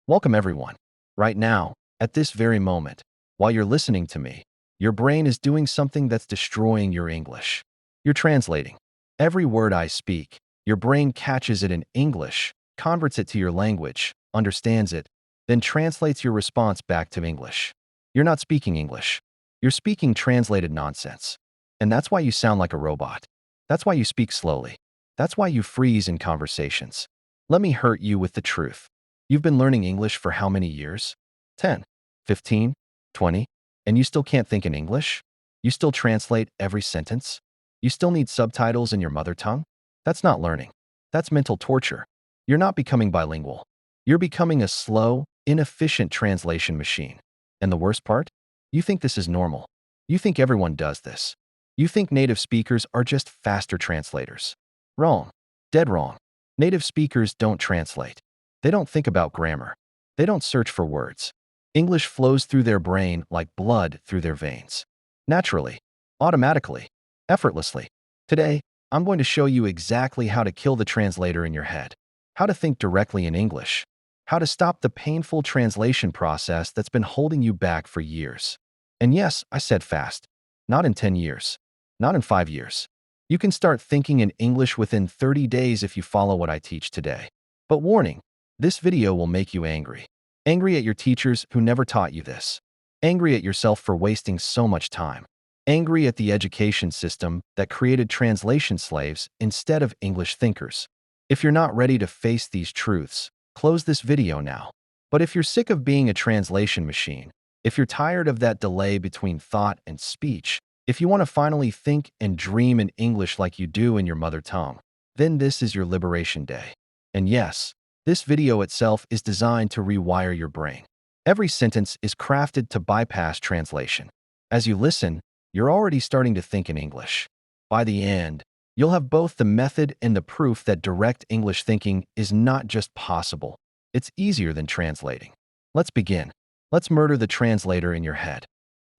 Welcome everyone. Right now, at this very moment, while you're listening to me, your brain is doing something that's destroying your English. You're translating. Every word I speak, your brain catches it in English, converts it to your language, understands it, then translates your response back to English. You're not speaking English. You're speaking translated nonsense. And that's why you sound like a robot. That's why you speak slowly. That's why you freeze in conversations. Let me hurt you with the truth. You've been learning English for how many years? 10, 15, 20, and you still can't think in English? You still translate every sentence? You still need subtitles in your mother tongue? That's not learning. That's mental torture. You're not becoming bilingual. You're becoming a slow, inefficient translation machine. And the worst part? You think this is normal. You think everyone does this. You think native speakers are just faster translators. Wrong. Dead wrong. Native speakers don't translate. They don't think about grammar. They don't search for words. English flows through their brain like blood through their veins. Naturally, automatically, effortlessly. Today, I'm going to show you exactly how to kill the translator in your head, how to think directly in English, how to stop the painful translation process that's been holding you back for years. And yes, I said fast. Not in 10 years. Not in 5 years. You can start thinking in English within 30 days if you follow what I teach today. But warning, this video will make you angry. Angry at your teachers who never taught you this. Angry at yourself for wasting so much time. Angry at the education system that created translation slaves instead of English thinkers. If you're not ready to face these truths, close this video now. But if you're sick of being a translation machine, if you're tired of that delay between thought and speech, if you want to finally think and dream in English like you do in your mother tongue, then this is your liberation day. And yes, this video itself is designed to rewire your brain. Every sentence is crafted to bypass translation. As you listen, you're already starting to think in English. By the end, you'll have both the method and the proof that direct English thinking is not just possible. It's easier than translating. Let's begin. Let's murder the translator in your head.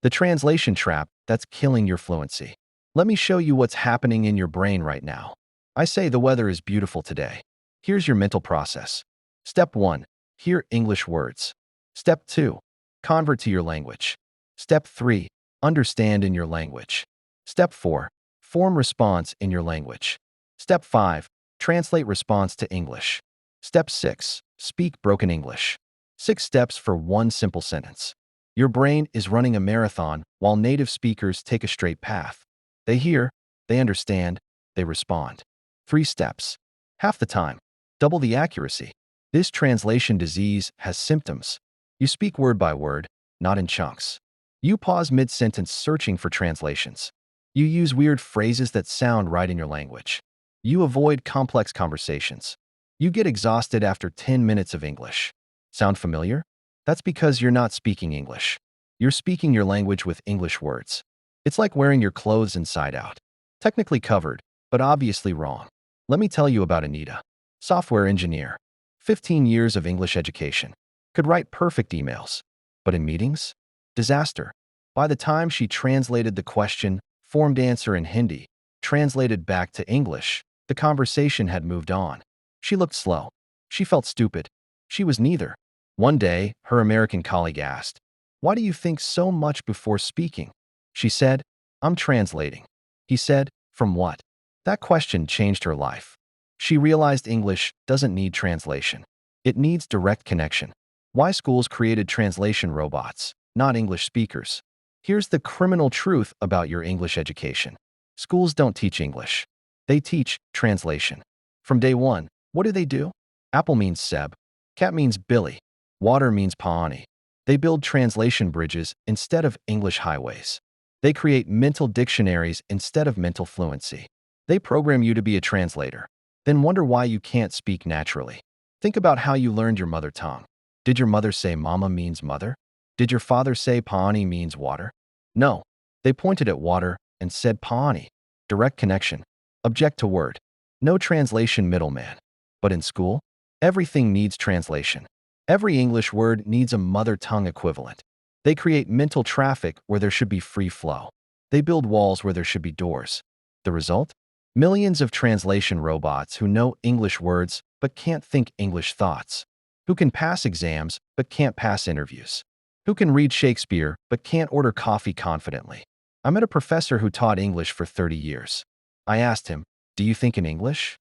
The translation trap that's killing your fluency. Let me show you what's happening in your brain right now. I say the weather is beautiful today. Here's your mental process. Step 1. Hear English words. Step 2. Convert to your language. Step 3. Understand in your language. Step 4. Form response in your language. Step 5. Translate response to English. Step 6. Speak broken English. 6 steps for one simple sentence. Your brain is running a marathon while native speakers take a straight path. They hear, they understand, they respond. 3 steps. Half the time. Double the accuracy. This translation disease has symptoms. You speak word by word, not in chunks. You pause mid-sentence searching for translations. You use weird phrases that sound right in your language. You avoid complex conversations. You get exhausted after 10 minutes of English. Sound familiar? That's because you're not speaking English. You're speaking your language with English words. It's like wearing your clothes inside out. Technically covered, but obviously wrong. Let me tell you about Anita. Software engineer. 15 years of English education. Could write perfect emails. But in meetings? Disaster. By the time she translated the question, formed answer in Hindi, translated back to English, the conversation had moved on. She looked slow. She felt stupid. She was neither. One day, her American colleague asked, "Why do you think so much before speaking?" She said, "I'm translating." He said, "From what?" That question changed her life. She realized English doesn't need translation. It needs direct connection. Why schools created translation robots, not English speakers. Here's the criminal truth about your English education. Schools don't teach English. They teach translation. From day one, what do? Apple means Seb. Cat means Billy. Water means Paani. They build translation bridges instead of English highways. They create mental dictionaries instead of mental fluency. They program you to be a translator. Then wonder why you can't speak naturally. Think about how you learned your mother tongue. Did your mother say mama means mother? Did your father say Paani means water? No. They pointed at water and said Paani. Direct connection. Object to word. No translation middleman. But in school, everything needs translation. Every English word needs a mother tongue equivalent. They create mental traffic where there should be free flow. They build walls where there should be doors. The result? Millions of translation robots who know English words but can't think English thoughts. Who can pass exams but can't pass interviews? Who can read Shakespeare but can't order coffee confidently? I met a professor who taught English for 30 years. I asked him, "Do you think in English?"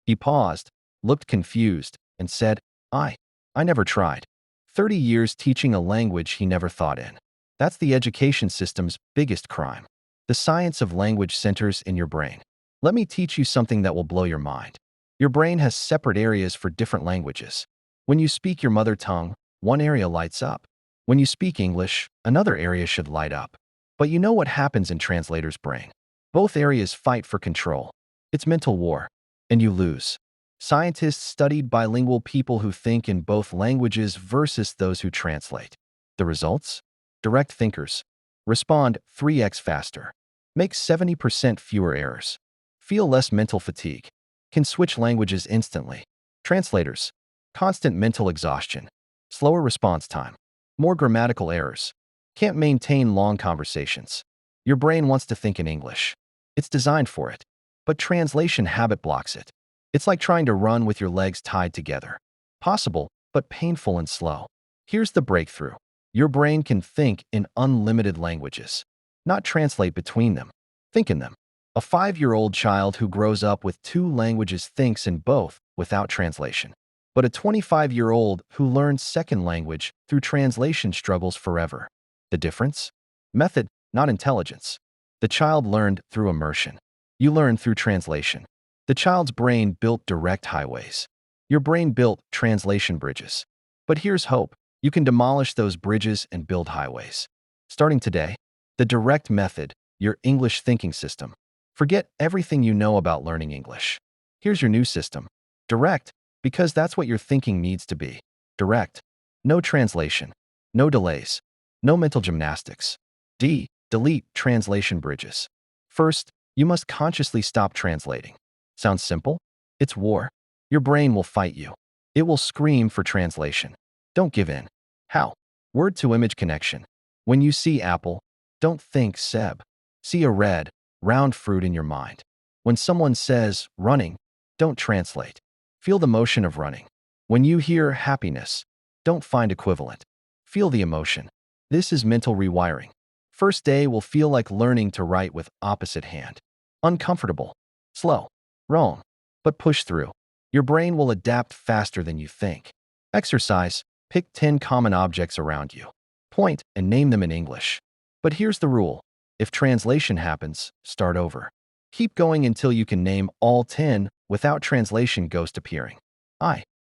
He paused, looked confused, and said, I never tried. 30 years teaching a language he never thought in. That's the education system's biggest crime. The science of language centers in your brain. Let me teach you something that will blow your mind. Your brain has separate areas for different languages. When you speak your mother tongue, one area lights up. When you speak English, another area should light up. But you know what happens in translator's brain? Both areas fight for control. It's mental war, and you lose. Scientists studied bilingual people who think in both languages versus those who translate. The results? Direct thinkers respond 3x faster, make 70% fewer errors, feel less mental fatigue, can switch languages instantly. Translators, constant mental exhaustion, slower response time, more grammatical errors, can't maintain long conversations. Your brain wants to think in English. It's designed for it, but translation habit blocks it. It's like trying to run with your legs tied together. Possible, but painful and slow. Here's the breakthrough. Your brain can think in unlimited languages, not translate between them. Think in them. A 5-year-old child who grows up with 2 languages thinks in both without translation. But a 25-year-old who learns second language through translation struggles forever. The difference? Method, not intelligence. The child learned through immersion. You learn through translation. The child's brain built direct highways. Your brain built translation bridges. But here's hope. You can demolish those bridges and build highways. Starting today, the direct method, your English thinking system. Forget everything you know about learning English. Here's your new system. Direct, because that's what your thinking needs to be. Direct. No translation. No delays. No mental gymnastics. Delete translation bridges. First, you must consciously stop translating. Sounds simple? It's war. Your brain will fight you. It will scream for translation. Don't give in. How? Word-to-image connection. When you see apple, don't think Seb. See a red, round fruit in your mind. When someone says running, don't translate. Feel the motion of running. When you hear happiness, don't find equivalent. Feel the emotion. This is mental rewiring. First day will feel like learning to write with opposite hand. Uncomfortable. Slow. Wrong. But push through. Your brain will adapt faster than you think. Exercise. Pick 10 common objects around you. Point and name them in English. But here's the rule. If translation happens, start over. Keep going until you can name all 10 without translation ghost appearing.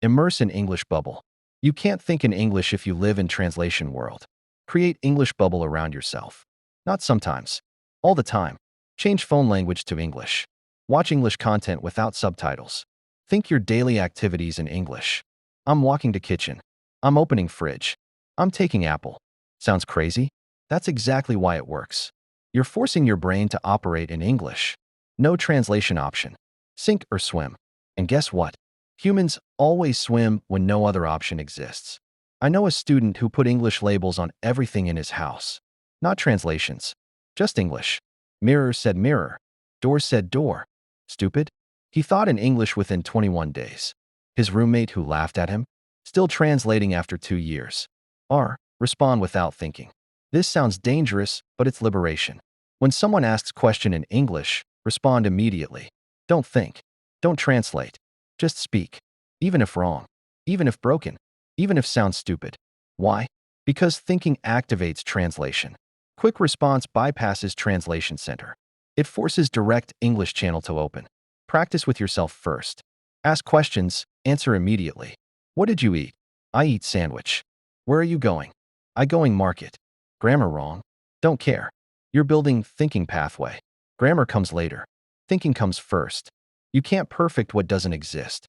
Immerse in English bubble. You can't think in English if you live in translation world. Create English bubble around yourself. Not sometimes. All the time. Change phone language to English. Watch English content without subtitles. Think your daily activities in English. I'm walking to kitchen. I'm opening fridge. I'm taking apple. Sounds crazy? That's exactly why it works. You're forcing your brain to operate in English. No translation option. Sink or swim. And guess what? Humans always swim when no other option exists. I know a student who put English labels on everything in his house. Not translations. Just English. Mirror said mirror. Door said door. Stupid? He thought in English within 21 days. His roommate who laughed at him? Still translating after 2 years. Respond without thinking. This sounds dangerous, but it's liberation. When someone asks question in English, respond immediately. Don't think. Don't translate. Just speak. Even if wrong. Even if broken. Even if sounds stupid. Why? Because thinking activates translation. Quick response bypasses translation center. It forces direct English channel to open. Practice with yourself first. Ask questions, answer immediately. What did you eat? I eat sandwich. Where are you going? I going market. Grammar wrong? Don't care. You're building thinking pathway. Grammar comes later. Thinking comes first. You can't perfect what doesn't exist.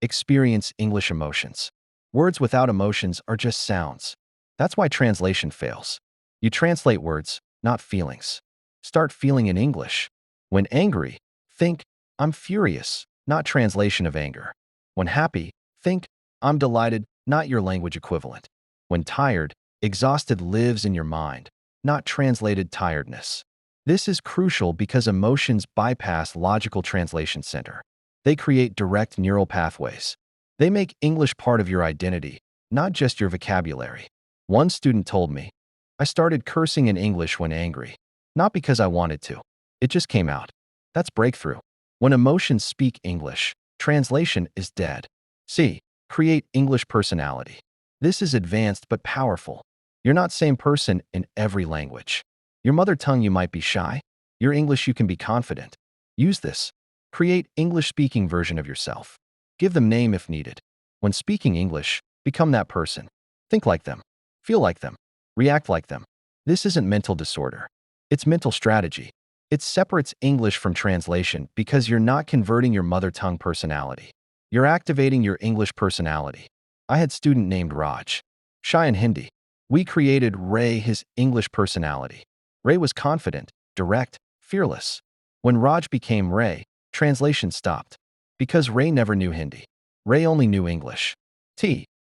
Experience English emotions. Words without emotions are just sounds. That's why translation fails. You translate words, not feelings. Start feeling in English. When angry, think, I'm furious, not translation of anger. When happy, think, I'm delighted, not your language equivalent. When tired, exhausted lives in your mind, not translated tiredness. This is crucial because emotions bypass logical translation center. They create direct neural pathways. They make English part of your identity, not just your vocabulary. One student told me, I started cursing in English when angry. Not because I wanted to. It just came out. That's breakthrough. When emotions speak English, translation is dead. C. Create English personality. This is advanced but powerful. You're not same person in every language. Your mother tongue you might be shy. Your English you can be confident. Use this. Create English-speaking version of yourself. Give them name if needed. When speaking English, become that person. Think like them. Feel like them. React like them. This isn't mental disorder. It's mental strategy. It separates English from translation because you're not converting your mother tongue personality. You're activating your English personality. I had a student named Raj. Shy in Hindi. We created Ray his English personality. Ray was confident, direct, fearless. When Raj became Ray, translation stopped. Because Ray never knew Hindi. Ray only knew English.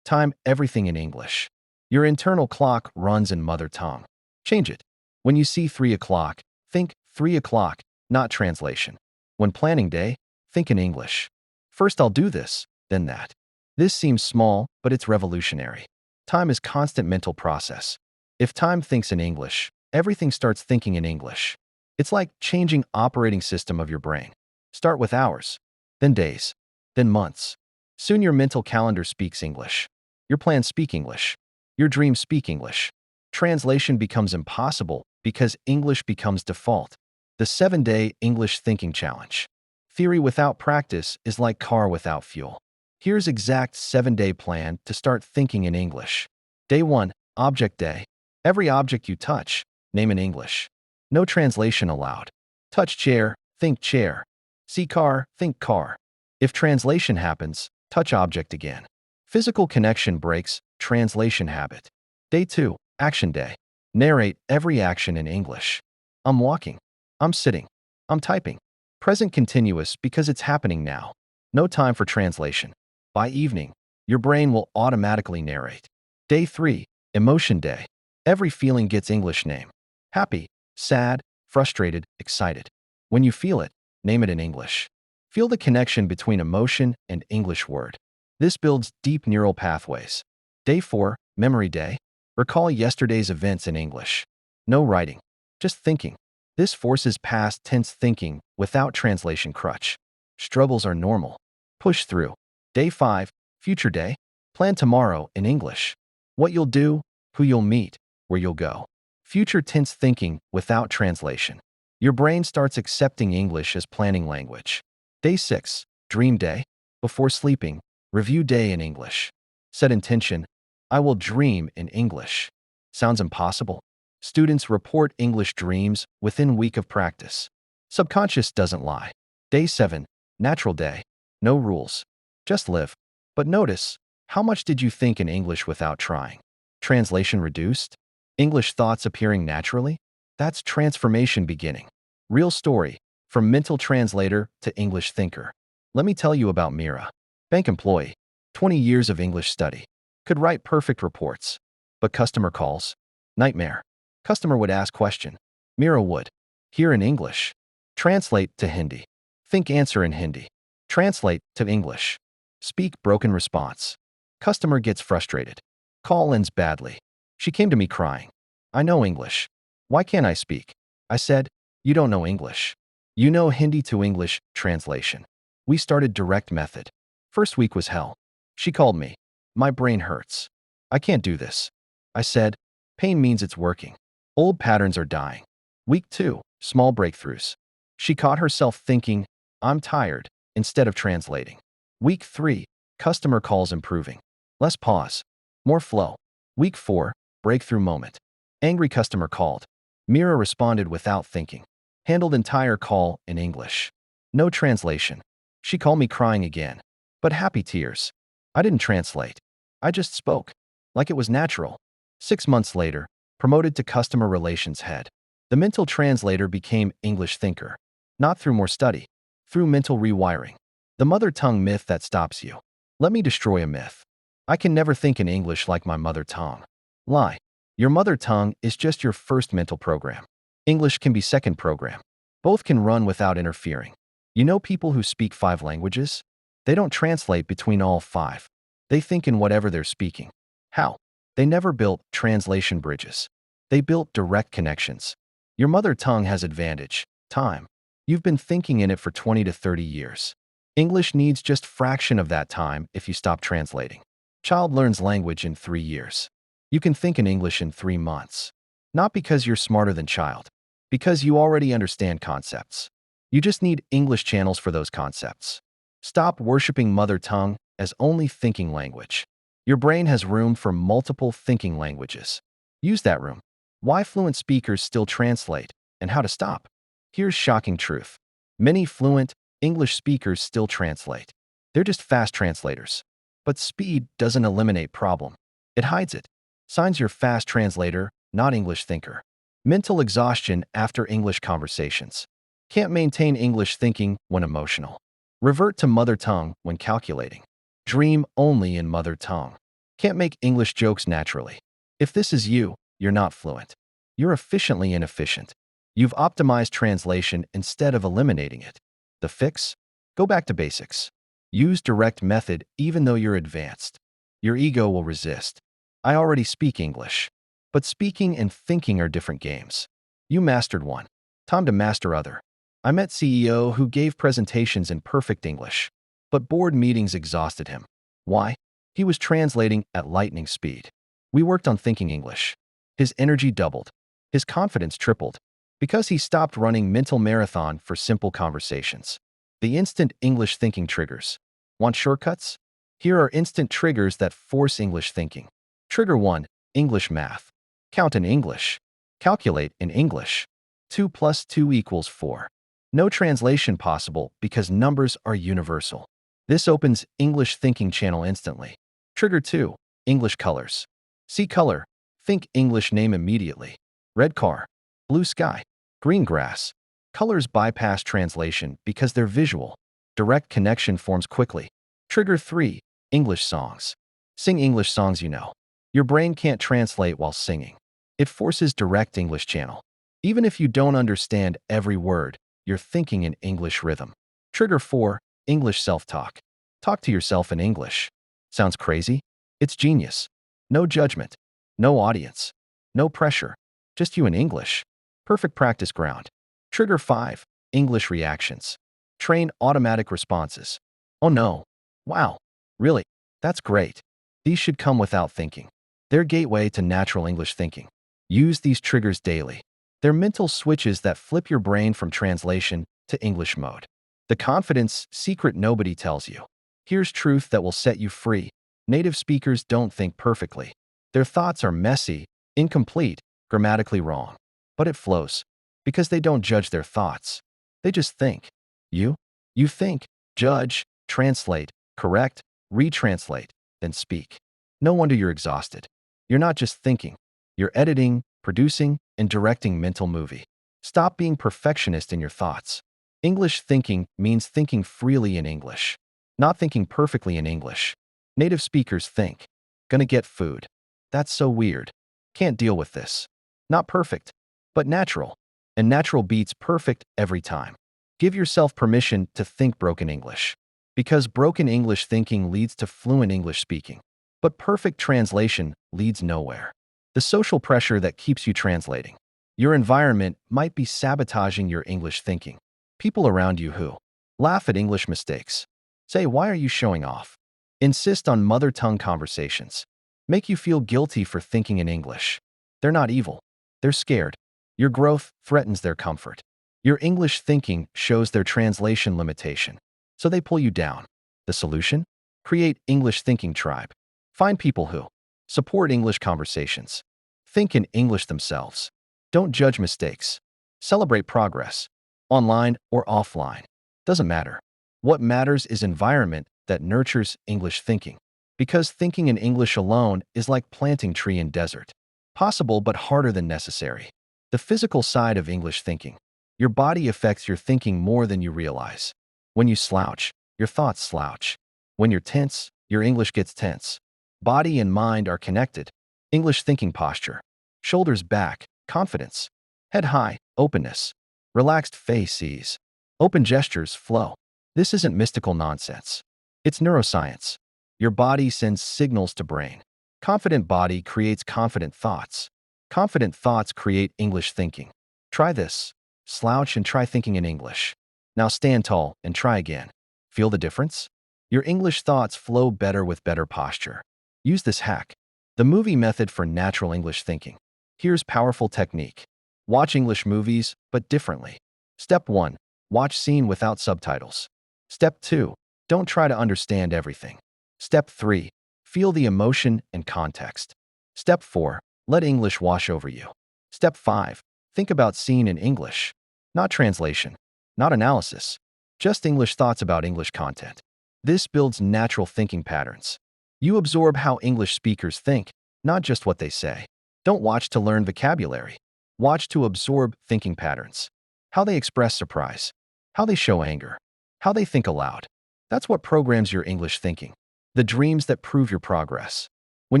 Time everything in English. Your internal clock runs in mother tongue. Change it. When you see 3 o'clock, think 3 o'clock, not translation. When planning day, think in English. First I'll do this, then that. This seems small, but it's revolutionary. Time is constant mental process. If time thinks in English, everything starts thinking in English. It's like changing operating system of your brain. Start with hours, then days, then months. Soon your mental calendar speaks English. Your plans speak English. Your dreams speak English. Translation becomes impossible because English becomes default. The 7-day English thinking challenge. Theory without practice is like car without fuel. Here's exact 7-day plan to start thinking in English. Day 1, Object Day. Every object you touch, name in English. No translation allowed. Touch chair, think chair. See car, think car. If translation happens, touch object again. Physical connection breaks translation habit. Day 2, Action Day. Narrate every action in English. I'm walking. I'm sitting. I'm typing. Present continuous because it's happening now. No time for translation. By evening, your brain will automatically narrate. Day 3, Emotion Day. Every feeling gets English name. Happy, sad, frustrated, excited. When you feel it, name it in English. Feel the connection between emotion and English word. This builds deep neural pathways. Day 4, Memory Day. Recall yesterday's events in English. No writing, just thinking. This forces past tense thinking without translation crutch. Struggles are normal. Push through. Day 5, Future Day. Plan tomorrow in English. What you'll do, who you'll meet, where you'll go. Future tense thinking without translation. Your brain starts accepting English as planning language. Day 6, Dream Day. Before sleeping, review day in English. Set intention, I will dream in English. Sounds impossible? Students report English dreams within week of practice. Subconscious doesn't lie. Day 7, Natural Day. No rules. Just live. But notice, how much did you think in English without trying? Translation reduced? English thoughts appearing naturally? That's transformation beginning. Real story, from mental translator to English thinker. Let me tell you about Mira. Bank employee, 20 years of English study. Could write perfect reports. But customer calls? Nightmare. Customer would ask question. Mira would. Hear in English. Translate to Hindi. Think answer in Hindi. Translate to English. Speak broken response. Customer gets frustrated. Call ends badly. She came to me crying. I know English. Why can't I speak? I said, you don't know English. You know Hindi to English translation. We started direct method. First week was hell. She called me. My brain hurts. I can't do this. I said, pain means it's working. Old patterns are dying. Week 2, small breakthroughs. She caught herself thinking, I'm tired, instead of translating. Week 3, customer calls improving. Less pause. More flow. Week 4, breakthrough moment. Angry customer called. Mira responded without thinking. Handled entire call in English. No translation. She called me crying again. But happy tears. I didn't translate. I just spoke. Like it was natural. 6 months later, promoted to customer relations head. The mental translator became English thinker. Not through more study. Through mental rewiring. The mother tongue myth that stops you. Let me destroy a myth. I can never think in English like my mother tongue. Lie. Your mother tongue is just your first mental program. English can be second program. Both can run without interfering. You know people who speak 5 languages? They don't translate between all five. They think in whatever they're speaking. How? They never built translation bridges. They built direct connections. Your mother tongue has advantage, time. You've been thinking in it for 20 to 30 years. English needs just fraction of that time if you stop translating. Child learns language in 3 years. You can think in English in 3 months. Not because you're smarter than child, because you already understand concepts. You just need English channels for those concepts. Stop worshiping mother tongue as only thinking language. Your brain has room for multiple thinking languages. Use that room. Why fluent speakers still translate, and how to stop. Here's shocking truth. Many fluent English speakers still translate. They're just fast translators. But speed doesn't eliminate problem. It hides it. Signs you're fast translator, not English thinker. Mental exhaustion after English conversations. Can't maintain English thinking when emotional. Revert to mother tongue when calculating. Dream only in mother tongue. Can't make English jokes naturally. If this is you, you're not fluent. You're efficiently inefficient. You've optimized translation instead of eliminating it. The fix? Go back to basics. Use direct method even though you're advanced. Your ego will resist. I already speak English. But speaking and thinking are different games. You mastered one. Time to master other. I met CEO who gave presentations in perfect English. But board meetings exhausted him. Why? He was translating at lightning speed. We worked on thinking English. His energy doubled. His confidence tripled. Because he stopped running mental marathon for simple conversations. The instant English thinking triggers. Want shortcuts? Here are instant triggers that force English thinking. Trigger 1. English math. Count in English. Calculate in English. 2 plus 2 equals 4. No translation possible because numbers are universal. This opens English thinking channel instantly. Trigger 2. English colors. See color. Think English name immediately. Red car. Blue sky. Green grass. Colors bypass translation because they're visual. Direct connection forms quickly. Trigger 3. English songs. Sing English songs you know. Your brain can't translate while singing. It forces direct English channel. Even if you don't understand every word, you're thinking in English rhythm. Trigger 4. English self-talk. Talk to yourself in English. Sounds crazy? It's genius. No judgment. No audience. No pressure. Just you in English. Perfect practice ground. Trigger 5. English reactions. Train automatic responses. Oh no. Wow. Really? That's great. These should come without thinking. They're gateway to natural English thinking. Use these triggers daily. They're mental switches that flip your brain from translation to English mode. The confidence secret nobody tells you. Here's truth that will set you free. Native speakers don't think perfectly. Their thoughts are messy, incomplete, grammatically wrong. But it flows. Because they don't judge their thoughts. They just think. You? You think, judge, translate, correct, retranslate, then speak. No wonder you're exhausted. You're not just thinking. You're editing, producing, and directing mental movie. Stop being perfectionist in your thoughts. English thinking means thinking freely in English. Not thinking perfectly in English. Native speakers think. Gonna get food. That's so weird. Can't deal with this. Not perfect, but natural. And natural beats perfect every time. Give yourself permission to think broken English. Because broken English thinking leads to fluent English speaking. But perfect translation leads nowhere. The social pressure that keeps you translating. Your environment might be sabotaging your English thinking. People around you who laugh at English mistakes. Say, why are you showing off? Insist on mother tongue conversations. Make you feel guilty for thinking in English. They're not evil. They're scared. Your growth threatens their comfort. Your English thinking shows their translation limitation. So they pull you down. The solution? Create English thinking tribe. Find people who support English conversations. Think in English themselves. Don't judge mistakes. Celebrate progress. Online or offline. Doesn't matter. What matters is environment that nurtures English thinking. Because thinking in English alone is like planting tree in desert. Possible but harder than necessary. The physical side of English thinking. Your body affects your thinking more than you realize. When you slouch, your thoughts slouch. When you're tense, your English gets tense. Body and mind are connected. English thinking posture. Shoulders back, confidence. Head high, openness. Relaxed face ease. Open gestures flow. This isn't mystical nonsense. It's neuroscience. Your body sends signals to brain. Confident body creates confident thoughts. Confident thoughts create English thinking. Try this. Slouch and try thinking in English. Now stand tall and try again. Feel the difference? Your English thoughts flow better with better posture. Use this hack. The movie method for natural English thinking. Here's powerful technique. Watch English movies, but differently. Step 1. Watch scene without subtitles. Step 2. Don't try to understand everything. Step 3. Feel the emotion and context. Step 4. Let English wash over you. Step 5. Think about scene in English. Not translation, not analysis, just English thoughts about English content. This builds natural thinking patterns. You absorb how English speakers think, not just what they say. Don't watch to learn vocabulary. Watch to absorb thinking patterns. How they express surprise, how they show anger, how they think aloud. That's what programs your English thinking. The dreams that prove your progress. When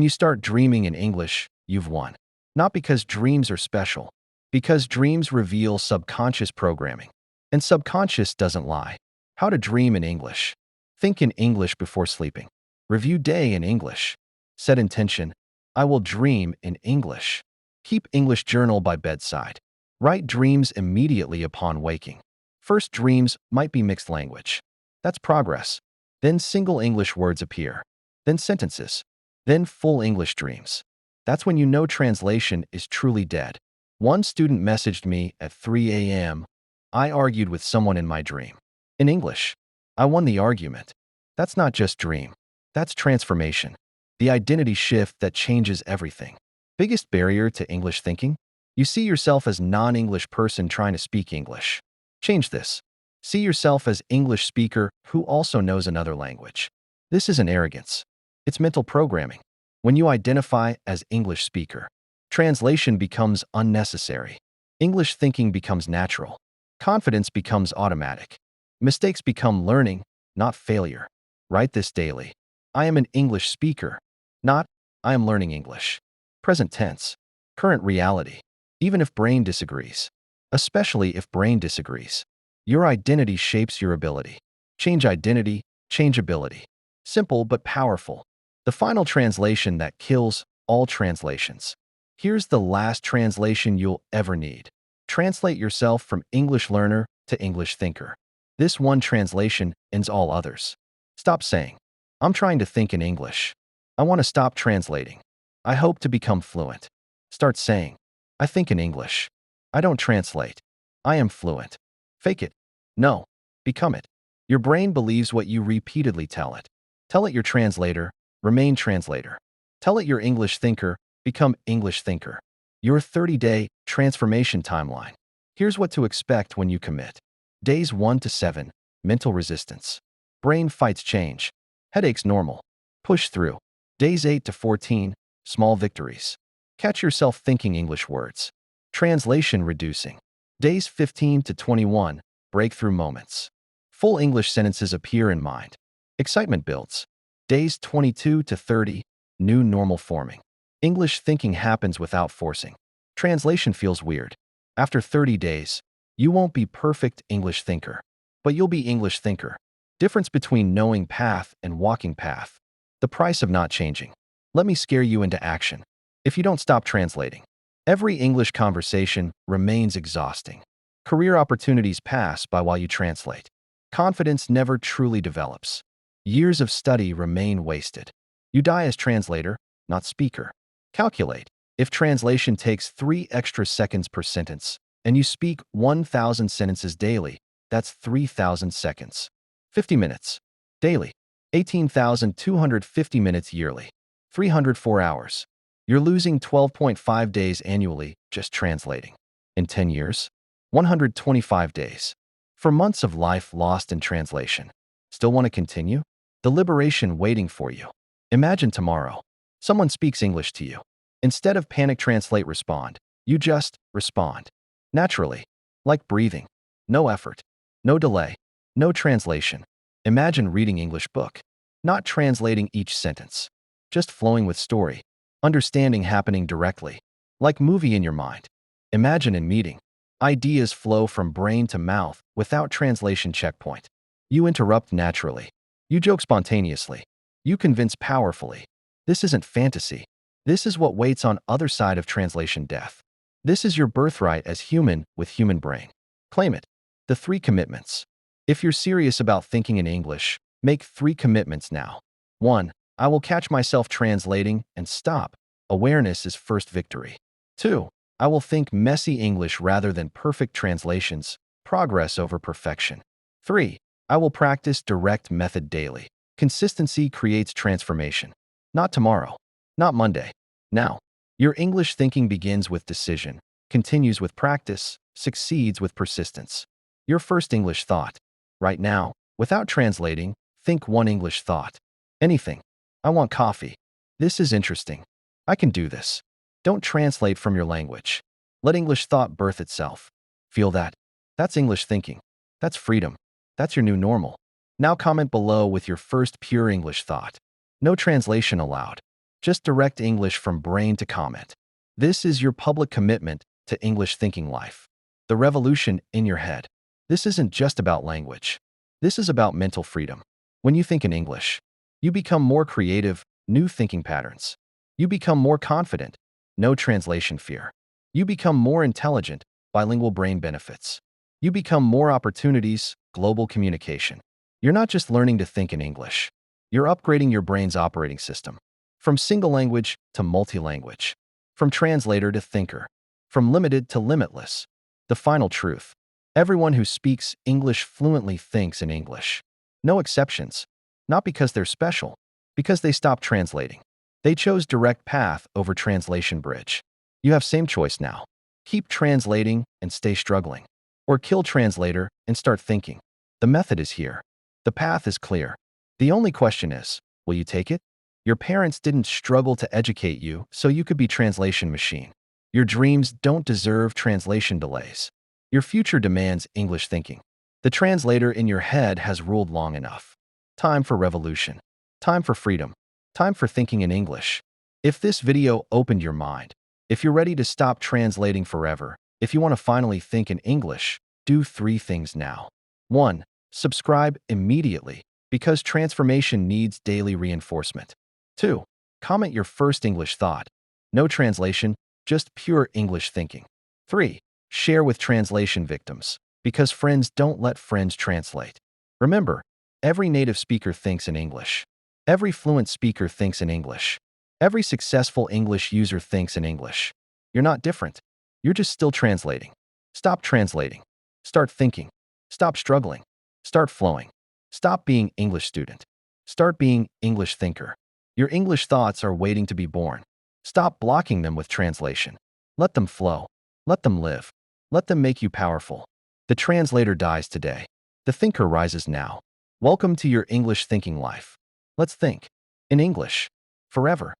you start dreaming in English, you've won. Not because dreams are special, because dreams reveal subconscious programming. And subconscious doesn't lie. How to dream in English. Think in English before sleeping. Review day in English. Set intention. I will dream in English. Keep English journal by bedside. Write dreams immediately upon waking. First dreams might be mixed language. That's progress. Then single English words appear. Then sentences. Then full English dreams. That's when you know translation is truly dead. One student messaged me at 3 a.m. I argued with someone in my dream. In English. I won the argument. That's not just dream. That's transformation. The identity shift that changes everything. Biggest barrier to English thinking? You see yourself as non-English person trying to speak English. Change this. See yourself as English speaker who also knows another language. This isn't arrogance. It's mental programming. When you identify as English speaker, translation becomes unnecessary. English thinking becomes natural. Confidence becomes automatic. Mistakes become learning, not failure. Write this daily. I am an English speaker, not I am learning English. Present tense. Current reality. Even if brain disagrees. Especially if brain disagrees. Your identity shapes your ability. Change identity, change ability. Simple but powerful. The final translation that kills all translations. Here's the last translation you'll ever need. Translate yourself from English learner to English thinker. This one translation ends all others. Stop saying, I'm trying to think in English. I want to stop translating. I hope to become fluent. Start saying, I think in English. I don't translate. I am fluent. Fake it. No. Become it. Your brain believes what you repeatedly tell it. Tell it your translator, remain translator. Tell it your English thinker, become English thinker. Your 30-day transformation timeline. Here's what to expect when you commit. Days 1 to 7, mental resistance. Brain fights change. Headaches normal. Push through. Days 8 to 14, small victories. Catch yourself thinking English words. Translation reducing. Days 15 to 21, breakthrough moments. Full English sentences appear in mind. Excitement builds. Days 22 to 30, new normal forming. English thinking happens without forcing. Translation feels weird. After 30 days, you won't be perfect English thinker, but you'll be English thinker. Difference between knowing path and walking path. The price of not changing. Let me scare you into action. If you don't stop translating, every English conversation remains exhausting. Career opportunities pass by while you translate. Confidence never truly develops. Years of study remain wasted. You die as translator, not speaker. Calculate. If translation takes 3 extra seconds per sentence, and you speak 1,000 sentences daily, that's 3,000 seconds. 50 minutes. Daily. 18,250 minutes yearly. 304 hours. You're losing 12.5 days annually just translating. In 10 years, 125 days. For months of life lost in translation. Still want to continue? The liberation waiting for you. Imagine tomorrow. Someone speaks English to you. Instead of panic translate respond, you just respond. Naturally. Like breathing. No effort. No delay. No translation. Imagine reading English book. Not translating each sentence. Just flowing with story. Understanding happening directly. Like movie in your mind. Imagine in meeting. Ideas flow from brain to mouth without translation checkpoint. You interrupt naturally. You joke spontaneously. You convince powerfully. This isn't fantasy. This is what waits on other side of translation death. This is your birthright as human with human brain. Claim it. The 3 commitments. If you're serious about thinking in English, make 3 commitments now. 1. I will catch myself translating and stop. Awareness is first victory. 2. I will think messy English rather than perfect translations. Progress over perfection. 3. I will practice direct method daily. Consistency creates transformation. Not tomorrow. Not Monday. Now. Your English thinking begins with decision, continues with practice, succeeds with persistence. Your first English thought. Right now, without translating, think one English thought. Anything. I want coffee. This is interesting. I can do this. Don't translate from your language. Let English thought birth itself. Feel that. That's English thinking. That's freedom. That's your new normal. Now comment below with your first pure English thought. No translation allowed. Just direct English from brain to comment. This is your public commitment to English thinking life. The revolution in your head. This isn't just about language. This is about mental freedom. When you think in English, you become more creative, new thinking patterns. You become more confident, no translation fear. You become more intelligent, bilingual brain benefits. You become more opportunities, global communication. You're not just learning to think in English. You're upgrading your brain's operating system. From single language to multi-language. From translator to thinker. From limited to limitless. The final truth. Everyone who speaks English fluently thinks in English. No exceptions. Not because they're special, because they stopped translating. They chose direct path over translation bridge. You have same choice now. Keep translating and stay struggling. Or kill translator and start thinking. The method is here. The path is clear. The only question is, will you take it? Your parents didn't struggle to educate you so you could be translation machine. Your dreams don't deserve translation delays. Your future demands English thinking. The translator in your head has ruled long enough. Time for revolution. Time for freedom. Time for thinking in English. If this video opened your mind, if you're ready to stop translating forever, if you want to finally think in English, do 3 things now. 1. Subscribe immediately, because transformation needs daily reinforcement. 2. Comment your first English thought. No translation, just pure English thinking. 3. Share with translation victims, because friends don't let friends translate. Remember, every native speaker thinks in English. Every fluent speaker thinks in English. Every successful English user thinks in English. You're not different. You're just still translating. Stop translating. Start thinking. Stop struggling. Start flowing. Stop being English student. Start being English thinker. Your English thoughts are waiting to be born. Stop blocking them with translation. Let them flow. Let them live. Let them make you powerful. The translator dies today. The thinker rises now. Welcome to your English thinking life. Let's think in English forever.